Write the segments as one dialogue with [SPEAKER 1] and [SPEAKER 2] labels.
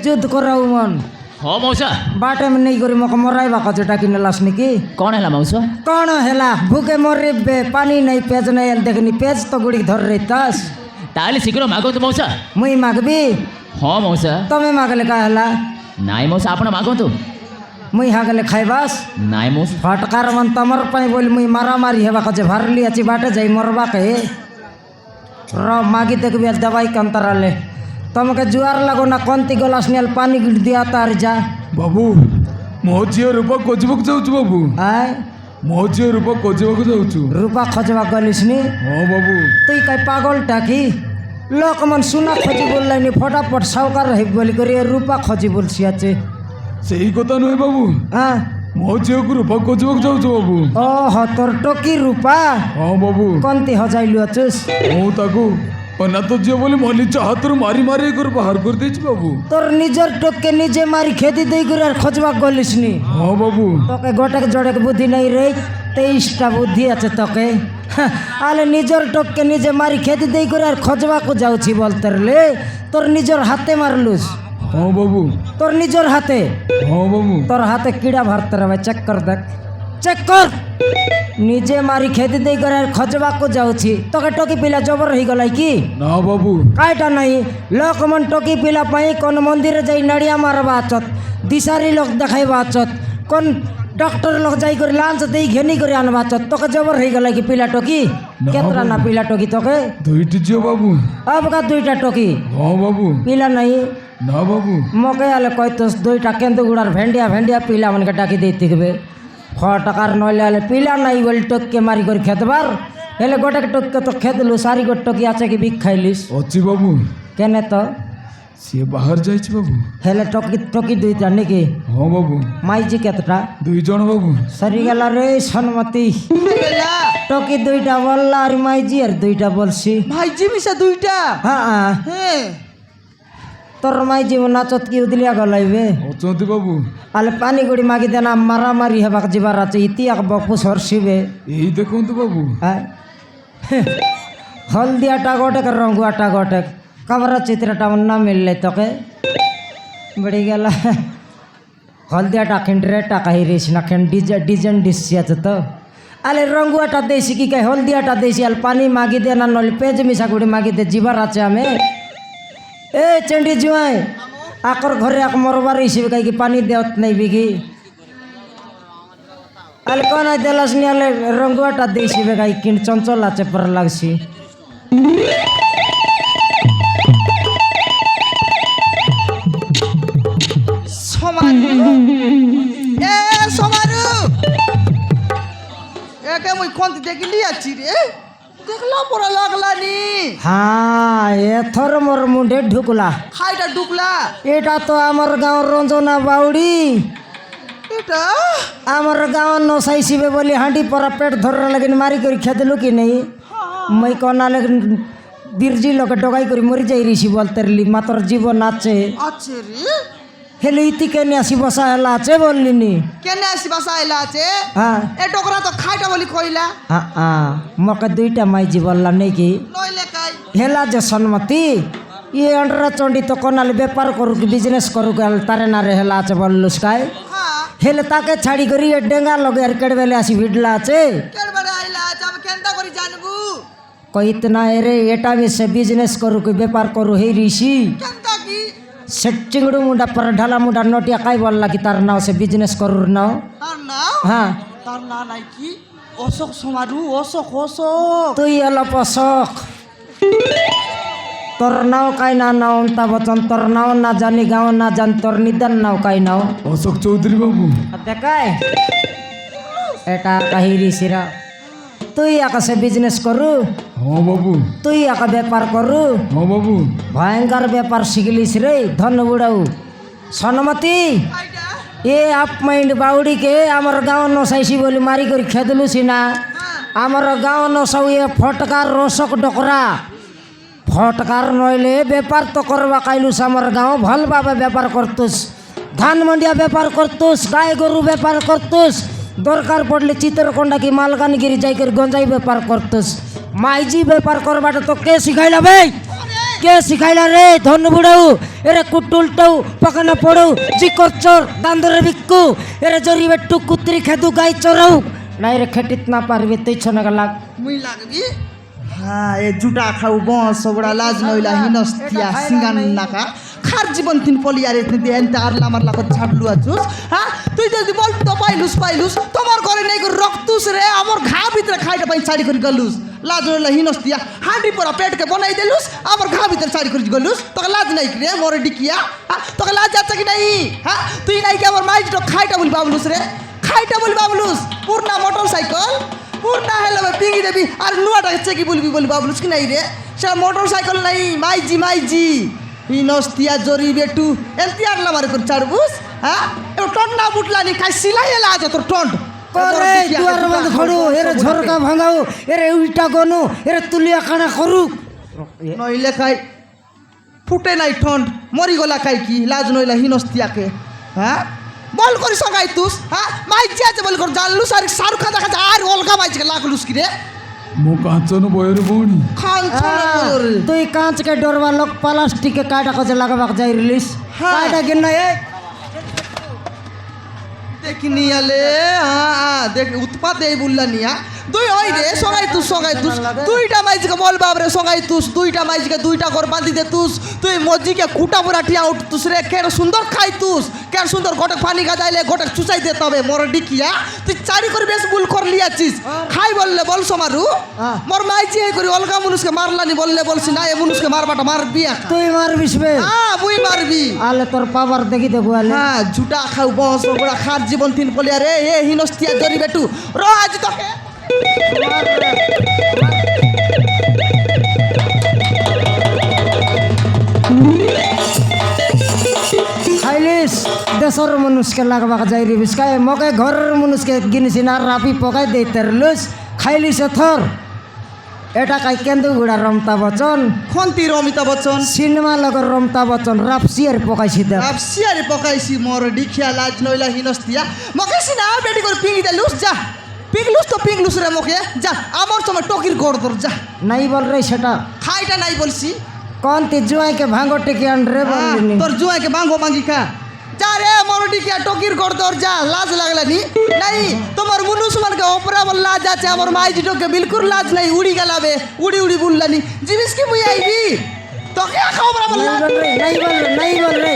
[SPEAKER 1] যুদ্ধ করাও মন
[SPEAKER 2] ହଁ ମଉସା
[SPEAKER 1] ବାଟେ ନେଇକରି ମକ ମରାଇବା କଚଟା କିନେ ଲାସ୍ ନିକି
[SPEAKER 2] କ'ଣ ହେଲା ମଉସା
[SPEAKER 1] କ'ଣ ହେଲା ଭୁକେ ମରିବେ ପାନି ନାଇଁ ପେଜ ନାଇଁ ଦେଖିନି ପେଜ ତ ଗୁଡ଼ିକ ଧରି ତାସ୍
[SPEAKER 2] ତାହେଲେ ଶୀଘ୍ର ମାଗନ୍ତୁ ମଉସା
[SPEAKER 1] ମୁଇଁ ମାଗବି
[SPEAKER 2] ହଁ ମଉସା
[SPEAKER 1] ତମେ ମାଗଲେ କା ହେଲା
[SPEAKER 2] ନାଇଁ ମଉସା ଆପଣ ମାଗନ୍ତୁ
[SPEAKER 1] ମୁଇଁ ହାଗଲେ ଖାଇବାସ୍
[SPEAKER 2] ନାଇଁ ମଉସା
[SPEAKER 1] ଫଟକାର ମନ ତମର ପାଇଁ ବୋଲି ମୁଇଁ ମାରାମାରି ହେବା କଚେ ଭାରଲି ଅଛି ବାଟେ ଯାଇ ମରବା କେ ର ମାଗି দেখবি দবাই কান্তরালে ତମକେ ଜୁଆର ଲାଗୁ ନା କନ୍ତି ଗଲାସ୍ ନିଆଲ ପାନି ଗିଟ୍ ଦିଆ ତାର ଯା
[SPEAKER 3] ବାବୁ ମୋ ଝିଅ ରୂପା ଖୋଜିବାକୁ ଯାଉଛୁ ବାବୁ
[SPEAKER 1] ଆଏ
[SPEAKER 3] ମୋ ଝିଅ ରୂପା ଖୋଜିବାକୁ ଯାଉଛୁ
[SPEAKER 1] রূপা খোঁজবা গলিস নি
[SPEAKER 3] ହଁ বাবু
[SPEAKER 1] তুই কাই পাগলটা কি লোক মন সুনা খোঁজি বললাইনি ফটাফট সাউকার হেব বলি করে রূপা খোঁজি বলছি আছে
[SPEAKER 3] ସେଇ କଥା ନୁହେଁ ବାବୁ
[SPEAKER 1] হ্যাঁ
[SPEAKER 3] ମୋ ଝିଅକୁ ରୂପା ଖୋଜିବାକୁ ଯାଉଛୁ ବାବୁ
[SPEAKER 1] ও তোর টকি রূপা
[SPEAKER 3] ହଁ ବାବୁ
[SPEAKER 1] কন্তি হজাইলু আছিস
[SPEAKER 3] ମୁଁ তাକୁ ଅନାଥ ଝିଅ ବୋଲି ମୋ ନିଜ ହାତରୁ ମାରି ମାରି କରି ବାହାର କରିଦେଇଛି ବାବୁ
[SPEAKER 1] তোর নিজের টককে নিজে মারি খেদি দেই করে আর খোঁজবা গলিস নি
[SPEAKER 3] ହଁ বাবু
[SPEAKER 1] তোকে গোটেক জড়েক বুদ্ধি নাই রে 23টা বুদ্ধি আছে তোকে আলে নিজের টককে নিজে মারি খেদি দেই করে আর খোঁজবাকু যাচ্ছি বলতে রে তোর নিজের হাতে মারলুস
[SPEAKER 3] ହଁ ବାବୁ
[SPEAKER 1] তোর নিজের হাতে
[SPEAKER 3] ହଁ ବାବୁ
[SPEAKER 1] তোর হাতে কিড়া ভরতে রে ভাই চেক কর দেখ চেক কর নিজে মারি খেদি দেই করে আর খোঁজবাকু যাচ্ছি তোকে টকি পিলা জবর হয়ে গলাই কি
[SPEAKER 3] না বাবু
[SPEAKER 1] কাইটা নাই লোক মন টকি পিলা পাই কোন মন্দিরে যাই নড়িয়া মারবা আচত দিশারি লোক দেখাইবা আচত কোন ডক্টর লোক যাই করে লাঞ্চ দেই ঘেনি করে আনবা আচত তোকে জবর হয়ে গেল কি পিলা টকি কেতরা না পিলা টকি তোকে
[SPEAKER 3] দুইটি ঝিଅ বাবু
[SPEAKER 1] আবকা দুইটা টকি
[SPEAKER 3] ହଁ বাবু
[SPEAKER 1] পিলা নাই
[SPEAKER 3] না বাবু
[SPEAKER 1] মকে আলে কইতস দুইটা কেন্দু গুড়ার ভেন্ডিয়া ভেন্ডিয়া পিলা মনকে ডাকি দেই থিকবে 6 টাকার নইলে আলে পিলা নাই বলি টককে মারি করে খেতবার হেলে গোটাকে টককে তো খেদলু সারি গোট টকি আছে কি বিক খাইলিস
[SPEAKER 3] ଅଛି বাবু
[SPEAKER 1] কেনে তো
[SPEAKER 3] ସିଏ ବାହାର ଯାଇଛି ବାବୁ
[SPEAKER 1] হেলে টকি টকি দুইটা নাকি
[SPEAKER 3] ହଁ বাবু
[SPEAKER 1] মাইজি কেতটা
[SPEAKER 3] 2 ଜଣ বাবু
[SPEAKER 1] সরিগেলা রে সন্মতি টকি দুইটা বললা আর মাইজি আর দুইটা বলছি
[SPEAKER 4] ভাইজি মিশা দুইটা
[SPEAKER 1] হ্যাঁ
[SPEAKER 4] হ্যাঁ
[SPEAKER 1] তোর মাইজি নাচত কি উদলিয়া গলাইবে
[SPEAKER 3] ଅଛନ୍ତି ବାବୁ
[SPEAKER 1] আলে পানি গুড়ি মাগি দেনা মারামারি হেবাক যাবার আছে ইতিহাস বপু সরসিবে
[SPEAKER 3] ଏଇ ଦେଖନ୍ତୁ ବାବୁ
[SPEAKER 1] হ্যাঁ হলদিয়াটা গোটেক রঙ্গুয়াটা গোটেক কমরা চিত্রটা না মিললে তোকে বেড়ে গেল হলদিয়াটা খিন্ডরে টাকা হিরিস না খেন ডিজাইন ডিসি আছে তো আলে রঙ্গুয়াটা দেশি কি কে হলদিয়াটা দেশি আল পানি মাগি দে না নলে পেজ মিশা গুড়ি মাগি দে জিবার আছে আমি এ চেন্ডি জুয়াই আকর ঘরে এক মরবার হিসেবে কাইকি পানি দেওয়াত নাই বিঘি আলে কোন দেলাস নি আলে রঙ্গুয়াটা দেশি বেগাই কিন চঞ্চল আছে পর লাগছি
[SPEAKER 4] সমারু এ সমারু একে মুই কোন দেখিলি আছি রে দেখলা পড়া লাগলানি
[SPEAKER 1] হ্যাঁ এথর মোর মুন্ডে ঢুকলা
[SPEAKER 4] খাইটা ডুকলা
[SPEAKER 1] এটা তো আমার গাঁর রঞ্জনা বাউড়ি
[SPEAKER 4] এটা
[SPEAKER 1] আমার গাঁর নসাইছিবে বলি হাঁটি পরা পেট ধরার লাগিন মারি করে খেদলু কি নেই মই কনালে বীরজি লোকে ডগাই করে মরি যাই রিসি বলতে মাতর জীবন আছে
[SPEAKER 4] আছে রে
[SPEAKER 1] হেলে ইতিকে নিয়ে আসি বসা হেলা আছে বললিনি
[SPEAKER 4] কেনে আসি বাসা আইলা আছে
[SPEAKER 1] হ্যাঁ
[SPEAKER 4] এ টকরা তো খাইটা বলি কইলা
[SPEAKER 1] মকে দুইটা মাইজি বললা নাকি
[SPEAKER 4] নইলে কাই
[SPEAKER 1] হেলা যে সন্মতি ইয়ে অন্ডরা চন্ডি তো কনালে বেপার করুক বিজনেস করুক তারে না রে হেলা আছে বললুস কাই
[SPEAKER 4] হ্যাঁ
[SPEAKER 1] হেলে তাকে ছাড়ি করি এ ডেঙ্গা লগে আর কেড়বেলে আসি ভিডলা আছে
[SPEAKER 4] কেড়বারে আইলা আছে আমি কেনটা করি জানবু
[SPEAKER 1] কইত না এরে এটা বি সে বিজনেস করুক বেপার করু হে ঋষি
[SPEAKER 4] কেনটা কি
[SPEAKER 1] সে চিংড়ু মুন্ডা পর ঢালা মুন্ডা নটিয়া কাই বললা কি তার নাও সে বিজনেস করুর নাও
[SPEAKER 4] তার না
[SPEAKER 1] হ্যাঁ
[SPEAKER 4] তার না নাই কি অশোক সমারু অশোক
[SPEAKER 1] তুই এলো পশক তোর নাও কাই না নাও তা বচন তোর নাও না জানি গাঁও না জান তোর নিদান নাও কাই নাও
[SPEAKER 3] অশোক চৌধুরী বাবু
[SPEAKER 1] দেখায় এটা কাহিরি সিরা তুই আকাশে বিজনেস করু
[SPEAKER 3] ହଁ বাবু
[SPEAKER 1] তুই আকা ব্যাপার করু
[SPEAKER 3] ହଁ বাবু
[SPEAKER 1] ভয়ঙ্কর ব্যাপার শিখলিস রে ধন বুড়াও সনমতি
[SPEAKER 4] আইটা
[SPEAKER 1] এ আপ মাইন্ড বাউড়িকে আমার গাঁও নসাইছি বলি মারি করে খেদলু সিনা আমার গাঁও নসাউ এ ফটকার রসক ডকরা ফটকার নইলে ব্যাপার তো করবা কাইলুস আমার গাঁও ভালভাবে ব্যাপার করতুস ধান মন্ডিয়া ব্যাপার করতুস গায়ে গরু ব্যাপার করতুস দরকার পড়লে চিত্রকোন্ডা কি মালকানগিরি যাই করে গঞ্জাই ব্যাপার করতুস মাইজি ব্যাপার করবাটা তো কে শিখাইলা ভাই কে শিখাইলা রে ধন বুড়াও এরে কুটুলটাও পাকানা পড়াও জি করচর দান্দরে বিক্কু এরে জরি বেট্টু কুত্রি খেদু গাই চড়াও নাই রে খেটিত না পারবে তুই ছনাগা লাগ
[SPEAKER 4] মুই লাগবি হ্যাঁ এ জুটা খাও বস বড়া লাজ নইলা হিনস্তিয়া সিঙ্গান নাকা খার জীবন তিন পলিয়ারে এনতে আর আমার লাগত ছাড়লু আছুস হ্যাঁ তুই যদি বল তো পাইলুস তোমার ঘরে নেই রক্তুস রে আমার ঘা ভিতরে খাইটা পাই ছাড়ি করে গলুস লাজ নইলা হিনস্তিয়া হাঁডি পরা পেটকে বনাই দেলুস আমার ঘা ভিতরে ছাড়ি করে গলুস তোকে লাজ নাই রে মরে ডিকিয়া তোকে লাজ যাচ্ছে কি নাই হ্যাঁ তুই নাই কি আমার মাইজ খাইটা বলি বাবলুস রে খাইটা বলি বাবলুস পূর্ণা মোটরসাইকেল পূর্ণা হেলে পিঙি দেবি আর নুয়াটা চেকি বলবি বলি বাবলুস কি নাই রে সে মোটরসাইকেল নাই মাইজি হিনস্তিয়া জরি বেটু এলতি আর লামারে করে ছাড়বুস হ্যাঁ এ টন্ড না বুটলানি খাই সিলাই এলা আজ তোর টন্ড
[SPEAKER 1] করে দুয়ার বন্ধ খড়ু এরে ঝরকা ভাঙাও এরে উল্টা গনু এরে তুলিয়া কানা করুক
[SPEAKER 4] নইলে খাই ফুটে নাই ঠন্ড মরি গলা খাই কি লাজ নইলা হিনস্তিয়াকে হ্যাঁ বল করি সগাই তুস হ্যাঁ মাইজি আছে বল কর জানলুস আর শাহরুখ খান দেখা যায় আর অলগা মাইজিকে লাগলুস কি রে
[SPEAKER 3] মো কাঞ্চন বয়ের বউনি
[SPEAKER 4] খান
[SPEAKER 1] তুই কাঁচ के डोरवा लोग प्लास्टिक के काटा कजे लगाबाक जाई रिलीज
[SPEAKER 4] हाँ।
[SPEAKER 1] काटा गिन ए
[SPEAKER 4] দেখিনি আলে হ্যাঁ দেখ উৎপাত এই বললা নিয়া তুই ওই রে সগাই তুস দুইটা মাইজিকে বল বাবরে সগাই তুস দুইটা মাইজিকে দুইটা ঘর বাঁধি দে তুস তুই মজিকে খুঁটা পুরা টিয়া উঠ তুস রে কেন সুন্দর খাই তুস কেন সুন্দর গোটে পানি গাজাইলে গোটে চুচাই দে তবে মোর ডিকিয়া তুই চারি করে বেশ ভুল কর লিয়াছিস খাই বললে বল সমারু মোর মাইজি এই করি অলগা মানুষকে মারলানি বললে বলছি না এ মানুষকে মারবাটা মারবি
[SPEAKER 1] তুই মার বিসবে
[SPEAKER 4] হ্যাঁ মুই মারবি
[SPEAKER 1] আলে তোর পাওয়ার দেখি দেবো আলে
[SPEAKER 4] হ্যাঁ ঝুটা খাও বস ওগুলা খার জীবন তিন পলিয়া রে এ হিনস্তিয়া জরি বেটু র আজ তোকে
[SPEAKER 1] খাইলিস দেশর মানুষকে লাগবাক যাই রে বিস্কায় মকে ঘরের মানুষকে গিনিস না রাপি পকাই দে তেরলুস খাইলিস থর এটা কাই কেন্দু গুড়া রমতা বচন
[SPEAKER 4] খন্তির অমিতাভ বচ্চন
[SPEAKER 1] সিনেমা লগর রমতা বচন রাপসিয়ার পকাইছি দেখ
[SPEAKER 4] আপসিয়ারে পকাইছি মোর ডিখিয়া লাজ নইলা হিনস্তিয়া মকেছি না বেটি করে পিঙি দে লুস যা পিংলুস রে মোকে যা আমার সময় টকির গড়দর যা
[SPEAKER 1] নাই বল রে সেটা
[SPEAKER 4] খাইটা নাই বলছি
[SPEAKER 1] कौन ती जुआई के भांगो टेकी आन रे बोलनी
[SPEAKER 4] তোর জুয়াকে বাঙ্গো বাঙ্গি খা যা রে মোর ডিখিয়া টকির গড়দর যা লাজ লাগলানি নাই তোমার মুনুসমানকে ওপরা বল লাজ আছে আমার মাইজি টকে বিলকুল লাজ নাই উড়ি গেলাবে উড়ি বুললানি জিনিস কি মুই আইবি তোকে খাও বলা বল
[SPEAKER 1] नहीं बोल रे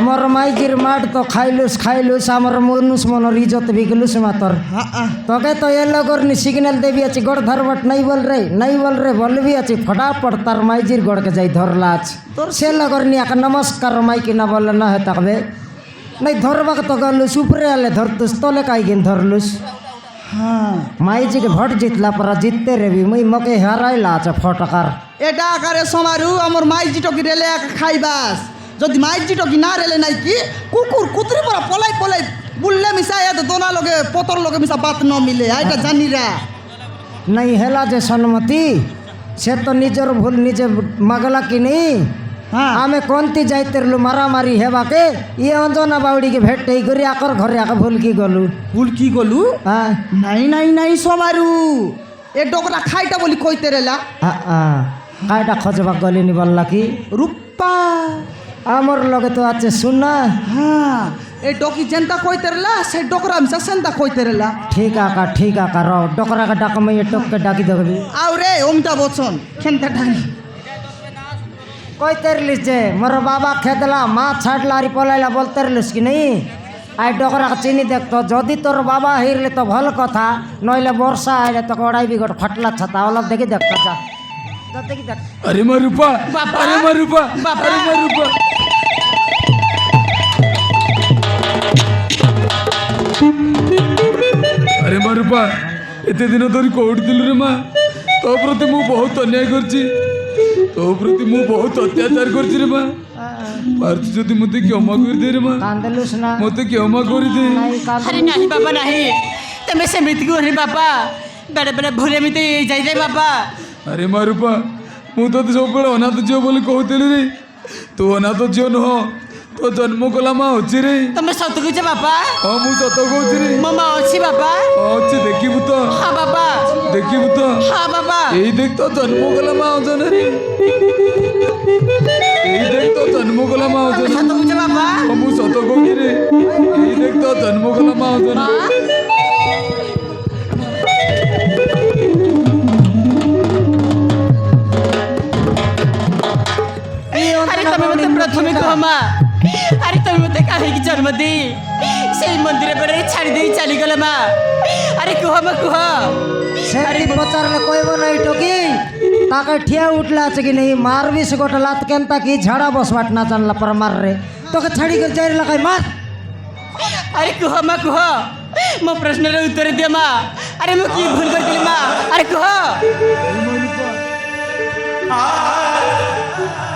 [SPEAKER 1] मोर माइजिर माट तो खाइलुस आमर मनुष मनर इज्जत बिगलुस मातर तोके तो ये लगोर नि सिग्नल देवी अछि गोड़ धरबट नहीं बोल रे बोलबी अछि फटाफट तार माइजिर गोड़ के जाई धरलाच तोर से लगोर नि आक नमस्कार माई कि ना बोल ना है तकबे नहीं धरबाक तो गलुस ऊपरे आले धरतुस तोले काई गिन धरलुस माइजी के भोट जितला पर जितते रे भी मुई मके हाराइला छ फटकार
[SPEAKER 4] এটা আকারে সমারু আমার মাইজি টকি রেলে খাইবাস যদি মাইজি টকি না রেলে নাই কি কুকুরি পরা পলাই বুললে মিশা এত দোনা লগে পতর লগে মিশা বাত ন মিলে এটা জানিরা
[SPEAKER 1] नहीं हेला जे सन्मति से तो निजर भूल निजे मगला कि नहीं
[SPEAKER 4] हाँ
[SPEAKER 1] आमे कोनती जाइते रलु मारामारी हेबा के ये अंजना बाउडी के भेट ही करी आकर घरे आके भूल की गलु
[SPEAKER 4] ভুল কি গলু
[SPEAKER 1] हाँ
[SPEAKER 4] নাই সমারু এ ডোকরা খাইটা বলি কইতে রেলা
[SPEAKER 1] কাইটা খোঁজবা গলি নি বললা কি
[SPEAKER 4] রূপা
[SPEAKER 1] আমার লগে তো আছে শুননা
[SPEAKER 4] হ্যাঁ এ ডকি যেনতা কইতে রেলা সে ডোকরা মিশা সেনতা কইতে রেলা
[SPEAKER 1] ठीक आका रो डोकरा का डाक में ये टोक के डाकी देबी
[SPEAKER 4] আও রে অমিতাভ বচ্চন খেনতা ঢালি
[SPEAKER 1] कोई तेरलिस जे मोर बाबा खेदला माँ छाटला री पलाइला बोल तेरलिस कि नहीं आई डोकरा का चीनी देख तो जदि तोर बाबा हिरले तो भल कथा नइले वर्षा आइले तो कड़ाई बिगड़ फटला छता वाला देखि देखता जा देखि देख
[SPEAKER 3] अरे मार रूपा अरे मार रूपा अरे मार रूपा अरे मार रूपा एते दिन धरी कोड दिलु रे माँ तो प्रति मु बहुत अन्याय करछि तो प्रति मु बहुत अत्याचार करछि रे माँ पार्थ जदि मते क्षमा कर दे रे माँ
[SPEAKER 1] कांदलुस ना
[SPEAKER 3] मते क्षमा कर दे
[SPEAKER 1] नहीं कांद
[SPEAKER 5] अरे नहीं बाबा नहीं तमें से मृत्यु अरे बाबा बड़े बड़े भूले में तो जाइए बाबा
[SPEAKER 3] अरे माँ रूपा मु तो सब अनाथ झील बोली कहते रे तू अनाथ झील नुह ତୋ ଜନ୍ମ କଲା ମା ଅଛି ରେ।
[SPEAKER 5] ତମେ ସତ କହୁଛ ବାପା?
[SPEAKER 3] ହଁ ମୁଁ ସତ କହୁଛି ରେ।
[SPEAKER 5] ମୋ ମା ଅଛି ବାପା?
[SPEAKER 3] ଅଛି ଦେଖିବୁ ତ,
[SPEAKER 5] ହଁ ବାପା।
[SPEAKER 3] ଦେଖିବୁ ତ।
[SPEAKER 5] ହଁ ବାପା।
[SPEAKER 3] ଏଇ ଦେখ ତ ଜନ୍ମ କଲା ମା ଅଛନ୍ତି ରେ। ଏଇ ଦେখ ତ ଜନ୍ମ କଲା ମା
[SPEAKER 5] ତମେ
[SPEAKER 3] ଅଛନ୍ତି।
[SPEAKER 5] ସତ କହୁଛ ବାପା?
[SPEAKER 3] ହଁ ମୁଁ ସତ କହୁଛି ରେ। ଏଇ ଦେখ ତ ଜନ୍ମ କଲା ମା ଅଛନ୍ତି।
[SPEAKER 5] ମା? আরে তুমি মতে প্রথমে কহ মা, আরে তুমি মতে কাহিকি জন্ম দেই সেই মন্দিরে বেড়ে ছাড়ি দেই চালি গেল মা। আরে কুহ মা কুহ।
[SPEAKER 1] সেটি পচারলে কইব নাই টকি তাকে ঠিয়া উঠলে আছে কি নেই মারবি সে গোটা লাত কেনতা কি ঝাড়া বসবাট না জানলা পর মার রে তোকে ছাড়ি করে যাই লাগাই মার।
[SPEAKER 5] আরে কুহ মা কুহ, মো প্রশ্নের উত্তর দে মা। আরে মু কি ভুল করছিলি মা? আরে কুহ।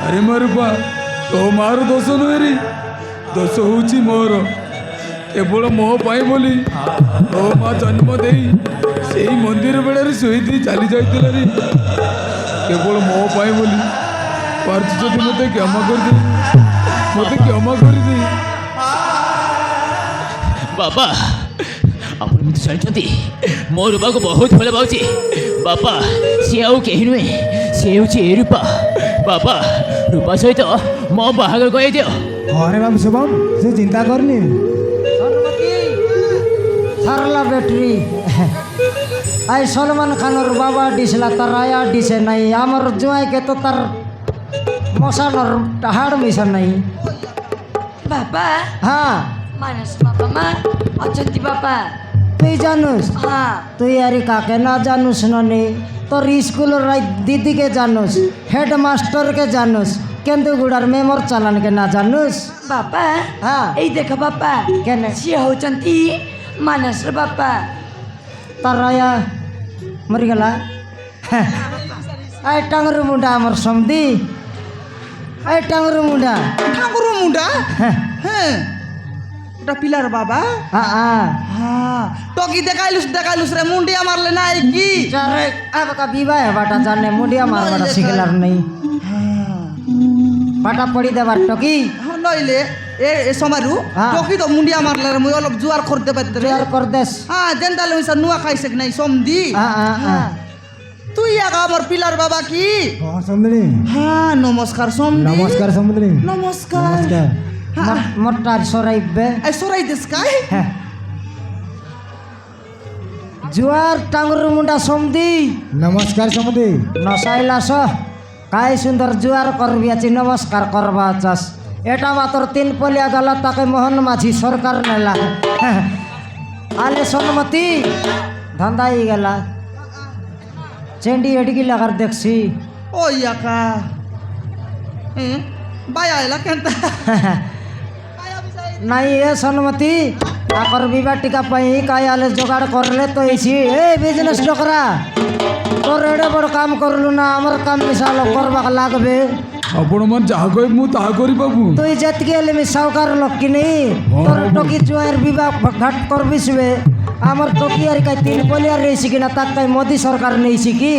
[SPEAKER 3] ଆରେ ମା ରୂପା ତୋ ମାର ଦୋଷ ନୁହେଁ ରେ, ଦୋଷ ହେଉଛି ମୋର। କେବଳ ମୋ ପାଇଁ ବୋଲି ତୋ ମା ଜନ୍ମ ଦେଇ ସେଇ ମନ୍ଦିର ବେଳରେ ଶୋଇ ଦେଇ ଚାଲି ଯାଇଥିଲା ରେ। କେବଳ ମୋ ପାଇଁ ବୋଲି। ପାରୁଛୁ ଯଦି ମୋତେ କ୍ଷମା କରିଦେ, ମୋତେ କ୍ଷମା କରିଦେ।
[SPEAKER 2] ବାପା ଆପଣ ଏମିତି ଜାଣିଛନ୍ତି ମୋ ରୂପାକୁ ବହୁତ ଭଲ ପାଉଛି। ବାପା ସିଏ ଆଉ କେହି ନୁହେଁ, ସିଏ ହେଉଛି ଏ ରୂପା। ବାପା ରୂପା ସହିତ ମୋ ବାହାଘର କହିଦିଅ।
[SPEAKER 6] अरे बाबू शुभम से चिंता करनी
[SPEAKER 1] সারলা ব্যাটারি আই সলমান খানের বাবা দিছিলা তার আয়া দিছে নাই আমার জুয়াইকে তো তার মশানোর হাড় মিশা নাই।
[SPEAKER 7] বাবা
[SPEAKER 1] হ্যাঁ
[SPEAKER 7] মানস বাবা মা অଛନ୍ତି বাবা?
[SPEAKER 1] তুই জানুস?
[SPEAKER 7] হ্যাঁ
[SPEAKER 1] তুই আরে কাকে না জানুস ননি তোর স্কুলের দিদিকে জানুস, হেডমাস্টারকে জানুস, কেন্দুগুড়ার মেমর চালানকে না জানুস?
[SPEAKER 7] বাবা
[SPEAKER 1] হ্যাঁ
[SPEAKER 7] এই দেখো বাবা
[SPEAKER 1] কেন
[SPEAKER 7] ସିଏ ହଉଛନ୍ତି ମାନସର ବାପା।
[SPEAKER 1] তার আয়া মরিগলা। আই টাঙ্গরু মুন্ডা আমার সমদি, আই টাঙ্গরু মুন্ডা।
[SPEAKER 4] ঠাকুর মুন্ডা হ্যাঁ ওটা পিলার বাবা।
[SPEAKER 1] হ্যাঁ
[SPEAKER 4] হ্যাঁ টকি দেখাইলুস রে মুন্ডিয়া মারলে নাই কি?
[SPEAKER 1] যারে আবকা বিবাহ বাটা জানে মুন্ডিয়া মারবাটা শিখলার নেই, বাটা পড়ি দেবার টকি
[SPEAKER 4] নইলে এ সমারু
[SPEAKER 1] হ্যাঁ।
[SPEAKER 4] টকি তো মুন্ডিয়া মারলে রে মুই অলপ জুয়ার করতে পারতে রে।
[SPEAKER 1] তৈয়ার কর দেশ।
[SPEAKER 4] হ্যাঁ যেনতা লইসা নুয়া খাইছে নাই সমদি।
[SPEAKER 1] হ্যাঁ
[SPEAKER 4] তুই আগা আমার পিলার বাবা কি?
[SPEAKER 6] हाँ समझनी
[SPEAKER 4] হ্যাঁ নমস্কার সমদি।
[SPEAKER 6] नमस्कार समझनी
[SPEAKER 4] নমস্কার।
[SPEAKER 6] नमस्कार
[SPEAKER 1] মোট্টার সরাইবে।
[SPEAKER 4] এই সরাই দেশ কাই?
[SPEAKER 1] হ্যাঁ জুয়ার টাঙ্গরু মুন্ডা সমদি
[SPEAKER 6] नमस्कार समझी
[SPEAKER 1] নসাইলাস কাই সুন্দর জুয়ার করবি আছি নমস্কার করবা চাস। এটা মাত্র 3 পলিয়া গেল তাকে মোহন মাঝি সরকার নেলা। আলে সন্মতি ধান্দাই গেলা চেন্ডি এডিকি লাগার দেখছি।
[SPEAKER 4] ওই আকা বায়া এলা কেনতা?
[SPEAKER 1] নাই এ সন্মতি আকর বিবাহ টিকা পাই কাই আলে জোগাড় করলে তো এসি এ বিজনেস লোকরা তোর এড়ে বড় কাম করলু না আমার কাম মিশাল করবা লাগবে।
[SPEAKER 3] ଆପଣମାନେ ଯାହା କହିବେ ମୁଁ ତାହା କରିବାବୁ।
[SPEAKER 1] তুই যেতকে এলে মি সাউকার লোক কি নেই তোর টকি জুয়ার বিবাহ ঘাট করবি শুবে আমার টকি আর কাই 3 পলিয়ার রয়েছি কিনা তাক কাই মোদি সরকার নেইছি কি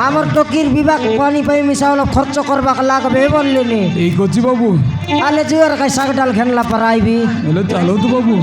[SPEAKER 1] আমার টকির বিবাহ পানি পাই মিশাল খরচ করবা লাগবে বললিনি।
[SPEAKER 3] ଠିକ୍ ଅଛି ବାବୁ,
[SPEAKER 1] আলে জুয়ার কাই শাক ডাল খেনলা পর আইবি।
[SPEAKER 3] ହେଲେ ଚାଲନ୍ତୁ ବାବୁ।